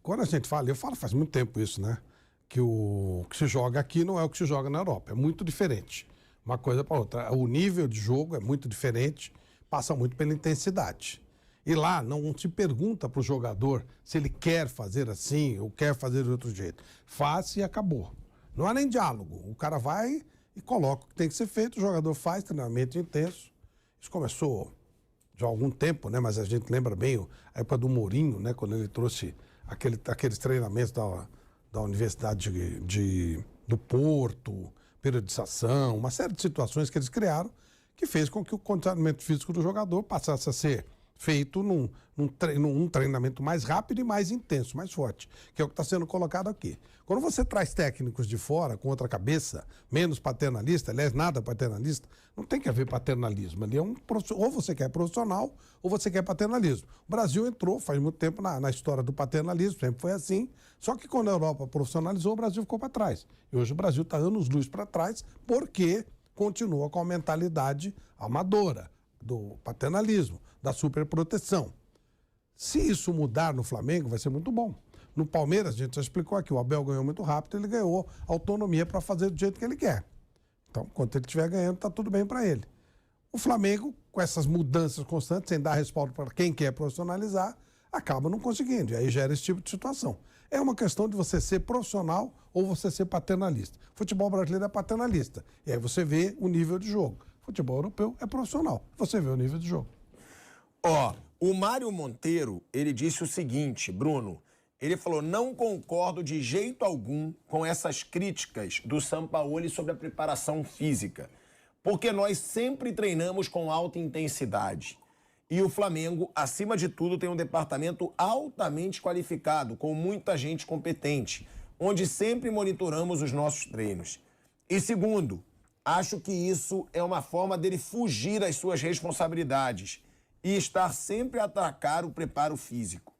Quando a gente fala, eu falo faz muito tempo isso, né? Que o que se joga aqui não é o que se joga na Europa, é muito diferente. Uma coisa para outra. O nível de jogo é muito diferente, passa muito pela intensidade. E lá não se pergunta para o jogador se ele quer fazer assim ou quer fazer de outro jeito. Faz e acabou. Não há nem diálogo. O cara vai e coloca o que tem que ser feito, o jogador faz treinamento intenso. Isso começou já há algum tempo, né? Mas a gente lembra bem a época do Mourinho, né? Quando ele trouxe aqueles treinamentos da Universidade do Porto, periodização, uma série de situações que eles criaram que fez com que o condicionamento físico do jogador passasse a ser feito num treinamento mais rápido e mais intenso, mais forte, que é o que está sendo colocado aqui. Quando você traz técnicos de fora, com outra cabeça, menos paternalista, aliás, nada paternalista, não tem que haver paternalismo. Ali ou você quer profissional ou você quer paternalismo. O Brasil entrou faz muito tempo na história do paternalismo, sempre foi assim, só que quando a Europa profissionalizou, o Brasil ficou para trás. E hoje o Brasil está anos-luz para trás porque continua com a mentalidade amadora do paternalismo, da superproteção. Se isso mudar no Flamengo, vai ser muito bom. No Palmeiras, a gente já explicou aqui, o Abel ganhou muito rápido, ele ganhou autonomia para fazer do jeito que ele quer. Então, enquanto ele estiver ganhando, está tudo bem para ele. O Flamengo, com essas mudanças constantes, sem dar respaldo para quem quer profissionalizar, acaba não conseguindo. E aí gera esse tipo de situação. É uma questão de você ser profissional ou você ser paternalista. Futebol brasileiro é paternalista. E aí você vê o nível de jogo. Futebol europeu é profissional. Você vê o nível de jogo. O Mário Monteiro, ele disse o seguinte, Bruno, ele falou, não concordo de jeito algum com essas críticas do Sampaoli sobre a preparação física, porque nós sempre treinamos com alta intensidade. E o Flamengo, acima de tudo, tem um departamento altamente qualificado, com muita gente competente, onde sempre monitoramos os nossos treinos. E segundo, acho que isso é uma forma dele fugir às suas responsabilidades e estar sempre a atacar o preparo físico.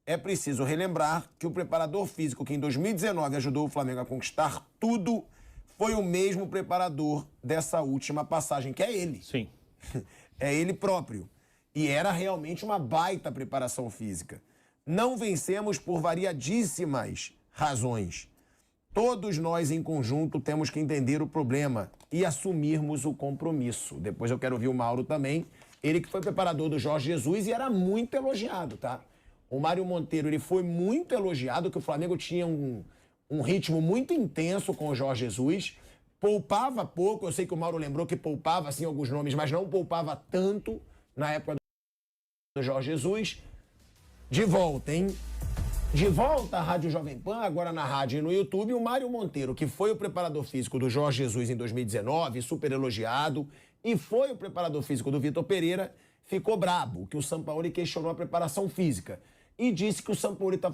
É preciso relembrar que o preparador físico que em 2019 ajudou o Flamengo a conquistar tudo foi o mesmo preparador dessa última passagem, que é ele. Sim. É ele próprio. E era realmente uma baita preparação física. Não vencemos por variadíssimas razões. Todos nós, em conjunto, temos que entender o problema e assumirmos o compromisso. Depois eu quero ouvir o Mauro também. Ele que foi preparador do Jorge Jesus e era muito elogiado, tá? O Mário Monteiro, ele foi muito elogiado, que o Flamengo tinha um ritmo muito intenso com o Jorge Jesus. Poupava pouco, eu sei que o Mauro lembrou que poupava, assim, alguns nomes, mas não poupava tanto na época do Jorge Jesus. De volta, hein? De volta à Rádio Jovem Pan, agora na rádio e no YouTube, o Mário Monteiro, que foi o preparador físico do Jorge Jesus em 2019, super elogiado, e foi o preparador físico do Vitor Pereira, ficou brabo, que o Sampaoli questionou a preparação física. E disse que o Sampaoli está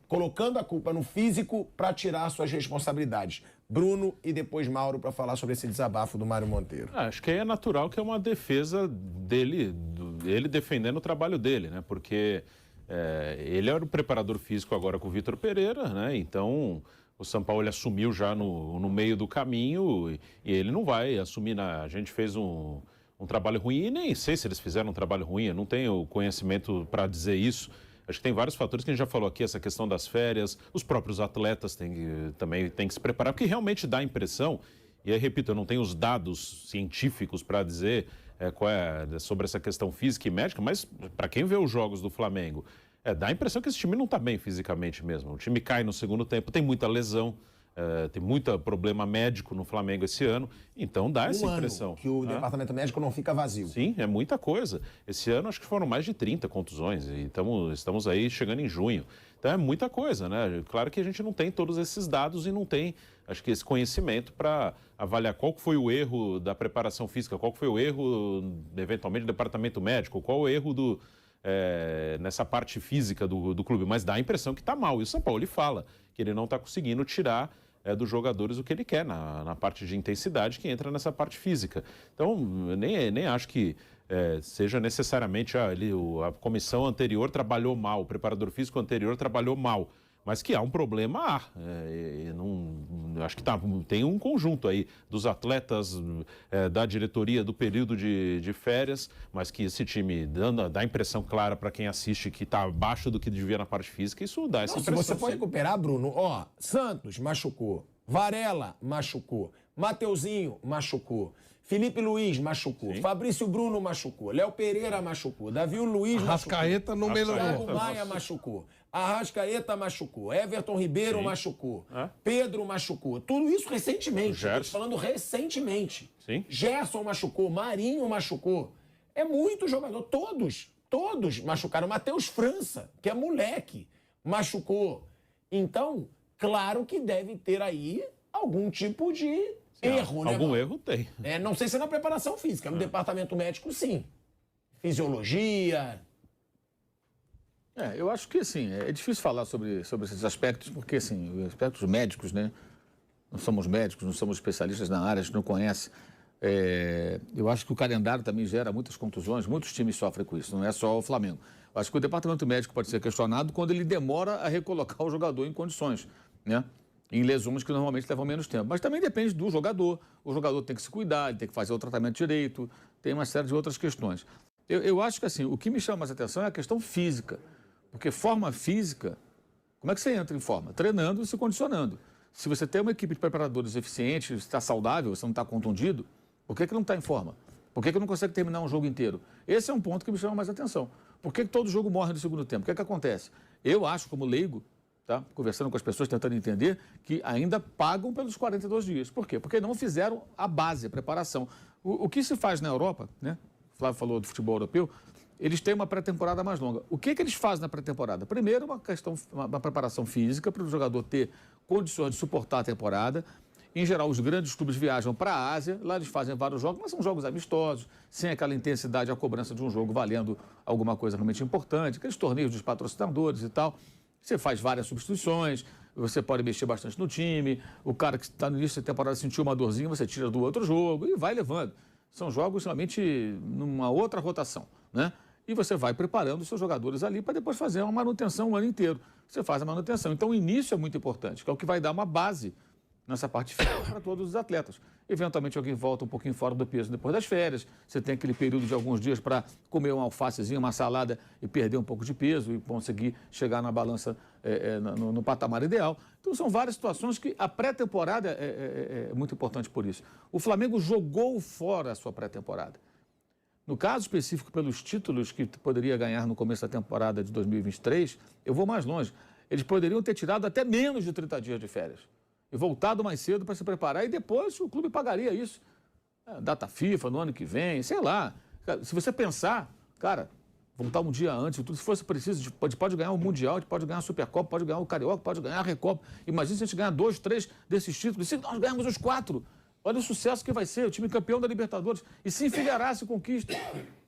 colocando a culpa no físico para tirar suas responsabilidades. Bruno e depois Mauro para falar sobre esse desabafo do Mário Monteiro. Acho que é natural que é uma defesa dele, ele defendendo o trabalho dele, né? Porque ele era o preparador físico agora com o Vitor Pereira, né? Então o Sampaoli assumiu já no meio do caminho e ele não vai assumir. A gente fez um trabalho ruim e nem sei se eles fizeram um trabalho ruim, eu não tenho conhecimento para dizer isso. Acho que tem vários fatores que a gente já falou aqui, essa questão das férias, os próprios atletas também têm que se preparar, porque realmente dá a impressão, e aí, repito, eu não tenho os dados científicos para dizer sobre essa questão física e médica, mas para quem vê os jogos do Flamengo, dá a impressão que esse time não está bem fisicamente mesmo. O time cai no segundo tempo, tem muita lesão, tem muito problema médico no Flamengo esse ano, então dá essa impressão. Que o departamento médico não fica vazio. Sim, é muita coisa. Esse ano acho que foram mais de 30 contusões e estamos aí chegando em junho. Então é muita coisa, né? Claro que a gente não tem todos esses dados e não tem, acho que esse conhecimento para avaliar qual foi o erro da preparação física, qual foi o erro, eventualmente, do departamento médico, qual o erro nessa parte física do clube, mas dá a impressão que está mal. E o Sampaoli fala que ele não está conseguindo tirar dos jogadores o que ele quer na parte de intensidade que entra nessa parte física. Então, nem acho que seja necessariamente a comissão anterior trabalhou mal, o preparador físico anterior trabalhou mal, mas que há um problema, acho que tem um conjunto aí dos atletas, da diretoria do período de férias, mas que esse time dá a impressão clara para quem assiste que está abaixo do que devia na parte física, isso dá essa impressão. Se você for recuperar, Bruno, ó, Santos machucou, Varela machucou, Mateuzinho machucou, Felipe Luiz machucou, Fabrício Bruno machucou, Léo Pereira machucou, Davi Luiz machucou. Arrascaeta não melhorou. Thiago Maia machucou, Arrascaeta machucou, Everton Ribeiro machucou, Pedro machucou. Tudo isso recentemente. Estou falando recentemente. Sim. Gerson machucou, Marinho machucou. É muito jogador, todos machucaram. Matheus França, que é moleque, machucou. Então, claro que deve ter aí algum tipo de erro, né? Algum erro tem. Não sei se é na preparação física, no departamento médico, sim. Fisiologia. Eu acho que, assim, é difícil falar sobre esses aspectos, porque, assim, os aspectos médicos, né? Não somos médicos, não somos especialistas na área, a gente não conhece. Eu acho que o calendário também gera muitas contusões, muitos times sofrem com isso, não é só o Flamengo. Eu acho que o departamento médico pode ser questionado quando ele demora a recolocar o jogador em condições, né? Em lesões que normalmente levam menos tempo. Mas também depende do jogador. O jogador tem que se cuidar, ele tem que fazer o tratamento direito, tem uma série de outras questões. Eu acho que, assim, o que me chama mais atenção é a questão física. Porque forma física, como é que você entra em forma? Treinando e se condicionando. Se você tem uma equipe de preparadores eficiente, está saudável, você não está contundido, por que não está em forma? Por que não consegue terminar um jogo inteiro? Esse é um ponto que me chama mais atenção. Por que todo jogo morre no segundo tempo? O que acontece? Eu acho, como leigo, tá, conversando com as pessoas, tentando entender, que ainda pagam pelos 42 dias. Por quê? Porque não fizeram a base, a preparação. O que se faz na Europa, né? O Flávio falou do futebol europeu, eles têm uma pré-temporada mais longa. O que eles fazem na pré-temporada? Primeiro, uma preparação física para o jogador ter condições de suportar a temporada. Em geral, os grandes clubes viajam para a Ásia, lá eles fazem vários jogos, mas são jogos amistosos, sem aquela intensidade, a cobrança de um jogo valendo alguma coisa realmente importante, aqueles torneios dos patrocinadores e tal. Você faz várias substituições, você pode mexer bastante no time, o cara que está no início da temporada sentiu uma dorzinha, você tira do outro jogo e vai levando. São jogos realmente numa outra rotação, né? E você vai preparando os seus jogadores ali para depois fazer uma manutenção o ano inteiro. Você faz a manutenção. Então, o início é muito importante, que é o que vai dar uma base nessa parte final para todos os atletas. Eventualmente, alguém volta um pouquinho fora do peso depois das férias. Você tem aquele período de alguns dias para comer uma alfacezinha, uma salada e perder um pouco de peso e conseguir chegar na balança no patamar ideal. Então, são várias situações que a pré-temporada é muito importante por isso. O Flamengo jogou fora a sua pré-temporada. No caso específico, pelos títulos que poderia ganhar no começo da temporada de 2023, eu vou mais longe. Eles poderiam ter tirado até menos de 30 dias de férias e voltado mais cedo para se preparar e depois o clube pagaria isso. Data FIFA no ano que vem, sei lá. Se você pensar, cara, voltar um dia antes, tudo, se fosse preciso, pode ganhar o Mundial, pode ganhar a Supercopa, pode ganhar o Carioca, pode ganhar a Recopa. Imagina se a gente ganhar 2, 3 desses títulos. Se nós ganharmos os 4, olha o sucesso que vai ser, o time campeão da Libertadores. E se enfileirasse conquista,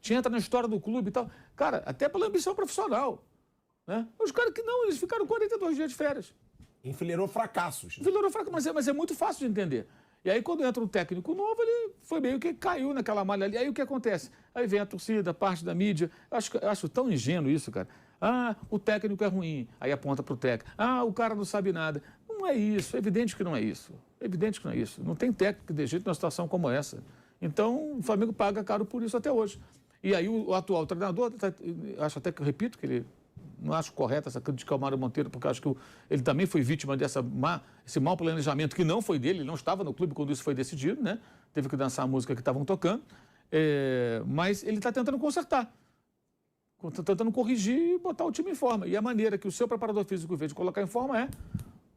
te entra na história do clube e tal. Cara, até pela ambição profissional, né? Os caras que não, eles ficaram 42 dias de férias. Enfileirou fracassos. Enfileirou fracassos, mas é muito fácil de entender. E aí, quando entra um técnico novo, ele foi meio que caiu naquela malha ali. Aí o que acontece? Aí vem a torcida, parte da mídia. Eu acho tão ingênuo isso, cara. Ah, o técnico é ruim. Aí aponta para o técnico. Ah, o cara não sabe nada. Não é isso. É evidente que não é isso. É evidente que não é isso. Não tem técnico de jeito numa situação como essa. Então, o Flamengo paga caro por isso até hoje. E aí o atual treinador, acho até que eu repito que ele... Não acho correta essa crítica ao Mário Monteiro, porque acho que ele também foi vítima esse mau planejamento que não foi dele, ele não estava no clube quando isso foi decidido, né? Teve que dançar a música que estavam tocando, mas ele está tentando consertar, tentando corrigir e botar o time em forma. E a maneira que o seu preparador físico vê de colocar em forma é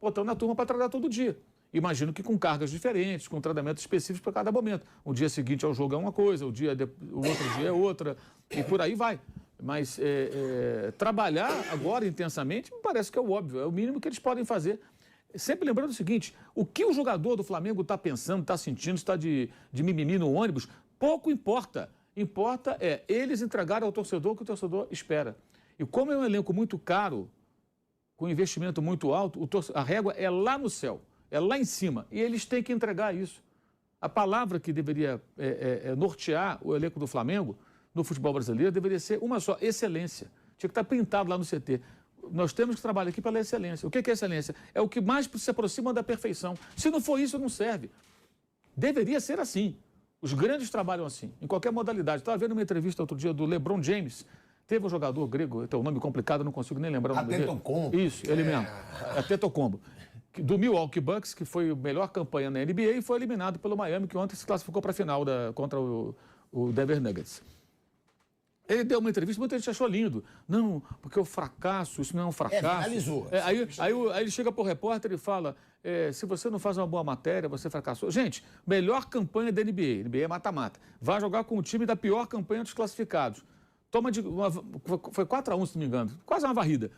botando a turma para treinar todo dia. Imagino que com cargas diferentes, com tratamentos específicos para cada momento. O dia seguinte ao jogo é uma coisa, o outro dia é outra, e por aí vai. Mas trabalhar agora intensamente me parece que é o óbvio, é o mínimo que eles podem fazer. Sempre lembrando o seguinte, o que o jogador do Flamengo está pensando, está sentindo, está de mimimi no ônibus, pouco importa. Importa é eles entregarem ao torcedor o que o torcedor espera. E como é um elenco muito caro, com investimento muito alto, a régua é lá no céu, é lá em cima, e eles têm que entregar isso. A palavra que deveria nortear o elenco do Flamengo no futebol brasileiro deveria ser uma só, excelência. Tinha que estar pintado lá no CT. nós temos que trabalhar aqui pela excelência. O que é excelência? É o que mais se aproxima da perfeição. Se não for isso, não serve. Deveria ser assim. Os grandes trabalham assim, em qualquer modalidade. Estava vendo uma entrevista outro dia do LeBron James. Teve um jogador grego, tem um nome complicado, não consigo nem lembrar o nome dele. Antetokounmpo. Isso, ele mesmo. Antetokounmpo. Do Milwaukee Bucks, que foi a melhor campanha na NBA e foi eliminado pelo Miami, que ontem se classificou para a final contra o Denver Nuggets. Ele deu uma entrevista, muita gente achou lindo. Não, porque o fracasso, isso não é um fracasso. Finalizou. Aí ele chega para o repórter e fala, se você não faz uma boa matéria, você fracassou. Gente, melhor campanha da NBA, NBA é mata-mata. Vai jogar com o time da pior campanha dos classificados. Foi 4-1, se não me engano. Quase uma varrida.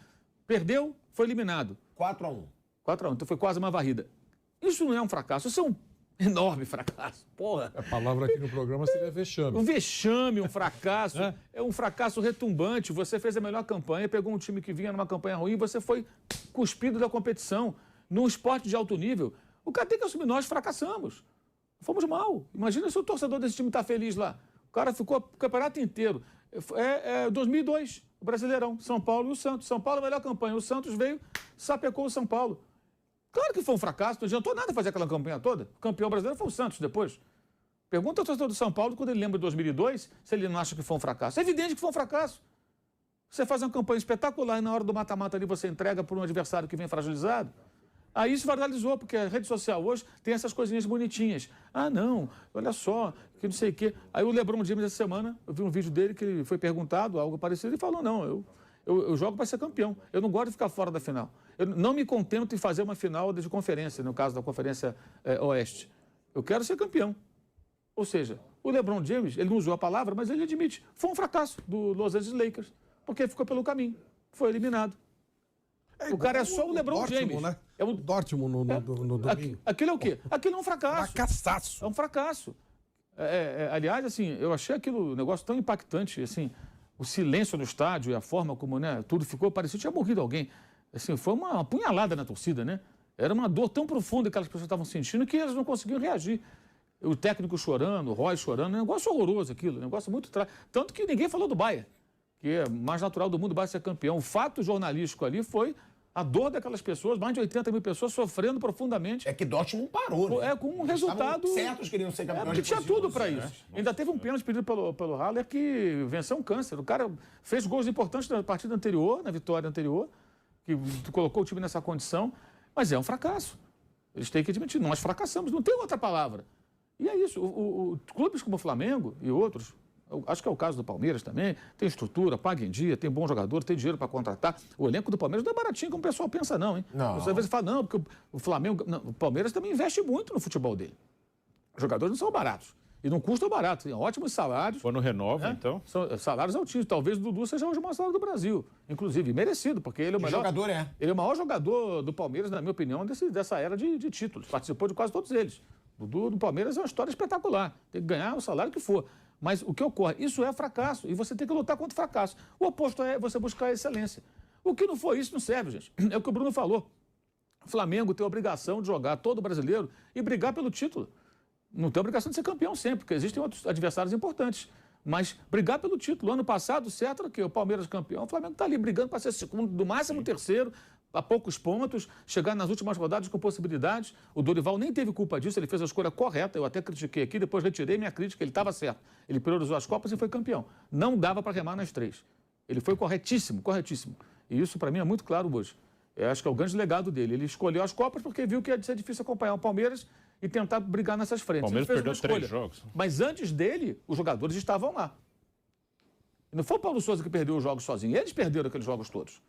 Perdeu, foi eliminado. 4-1. 4-1, então foi quase uma varrida. Isso não é um fracasso, isso é um enorme fracasso. Porra. A palavra aqui no programa seria vexame. Um vexame, um fracasso. É um fracasso retumbante. Você fez a melhor campanha, pegou um time que vinha numa campanha ruim e você foi cuspido da competição. Num esporte de alto nível, o cara tem que assumir, nós fracassamos. Fomos mal. Imagina se o torcedor desse time está feliz lá. O cara ficou o campeonato inteiro. 2002, o Brasileirão, São Paulo e o Santos. São Paulo, a melhor campanha. O Santos veio, sapecou o São Paulo. Claro que foi um fracasso, não adiantou nada fazer aquela campanha toda. O campeão brasileiro foi o Santos depois. Pergunta ao torcedor do São Paulo, quando ele lembra de 2002, se ele não acha que foi um fracasso. É evidente que foi um fracasso. Você faz uma campanha espetacular e na hora do mata-mata ali você entrega para um adversário que vem fragilizado. Aí isso viralizou, porque a rede social hoje tem essas coisinhas bonitinhas. Ah, não, olha só, que não sei o quê. Aí o LeBron James, essa semana, eu vi um vídeo dele que ele foi perguntado, algo parecido, e falou, não, eu jogo para ser campeão. Eu não gosto de ficar fora da final. Eu não me contento em fazer uma final de conferência, no caso da Conferência Oeste. Eu quero ser campeão. Ou seja, o LeBron James, ele não usou a palavra, mas ele admite, foi um fracasso do Los Angeles Lakers, porque ficou pelo caminho, foi eliminado. O cara é só o LeBron Dortmund, James. né? É O Dortmund no domingo. Aquilo é o quê? Aquilo é um fracasso. Fracassaço. É um fracasso. Aliás, assim, eu achei aquilo um negócio tão impactante, assim, o silêncio no estádio e a forma como, né, tudo ficou, parecia que tinha morrido alguém. Assim, foi uma punhalada na torcida, né? Era uma dor tão profunda que aquelas pessoas estavam sentindo que elas não conseguiam reagir. O técnico chorando, o Roy chorando, um negócio horroroso aquilo, um negócio muito... Tanto que ninguém falou do Bayern, que é mais natural do mundo, o Bayern ser campeão. O fato jornalístico ali foi a dor daquelas pessoas, mais de 80 mil pessoas sofrendo profundamente. É que Dortmund parou, né? Com um resultado... Certos queriam ser campeões. Porque tinha tudo para isso. Ainda teve um pênalti pedido pelo Haller que venceu um câncer. O cara fez gols importantes na partida anterior, na vitória anterior, que colocou o time nessa condição, mas é um fracasso. Eles têm que admitir, nós fracassamos, não tem outra palavra. E é isso, clubes como o Flamengo e outros, acho que é o caso do Palmeiras também, tem estrutura, paga em dia, tem bom jogador, tem dinheiro para contratar. O elenco do Palmeiras não é baratinho como o pessoal pensa não, hein? Não. Você às vezes fala, não, porque o Flamengo... Não, o Palmeiras também investe muito no futebol dele. Os jogadores não são baratos. E não custam barato, tem ótimos salários. Quando renova, então? São salários altíssimos. Talvez o Dudu seja hoje o maior salário do Brasil. Inclusive, merecido, porque ele é o melhor... jogador Ele é o maior jogador do Palmeiras, na minha opinião, dessa era de títulos. Participou de quase todos eles. O Dudu do Palmeiras é uma história espetacular. Tem que ganhar o salário que for. Mas o que ocorre? Isso é fracasso. E você tem que lutar contra o fracasso. O oposto é você buscar a excelência. O que não for isso não serve, gente. É o que o Bruno falou. O Flamengo tem a obrigação de jogar todo brasileiro e brigar pelo título. Não tem a obrigação de ser campeão sempre, porque existem outros adversários importantes. Mas brigar pelo título. Ano passado, certo, que o Palmeiras campeão, o Flamengo está ali brigando para ser segundo, no máximo terceiro, a poucos pontos, chegar nas últimas rodadas com possibilidades. O Dorival nem teve culpa disso, ele fez a escolha correta. Eu até critiquei aqui, depois retirei minha crítica, ele estava certo. Ele priorizou as Copas e foi campeão. Não dava para remar nas três. Ele foi corretíssimo, corretíssimo. E isso, para mim, é muito claro hoje. Eu acho que é o grande legado dele. Ele escolheu as Copas porque viu que ia ser difícil acompanhar o Palmeiras e tentar brigar nessas frentes. O Palmeiras perdeu 3 jogos. Mas antes dele, os jogadores estavam lá. Não foi o Paulo Sousa que perdeu os jogos sozinho. Eles perderam aqueles jogos todos.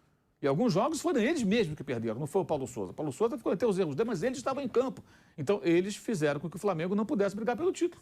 E alguns jogos foram eles mesmos que perderam, não foi o Paulo Sousa. O Paulo Sousa ficou até os erros dele, mas eles estavam em campo. Então, eles fizeram com que o Flamengo não pudesse brigar pelo título.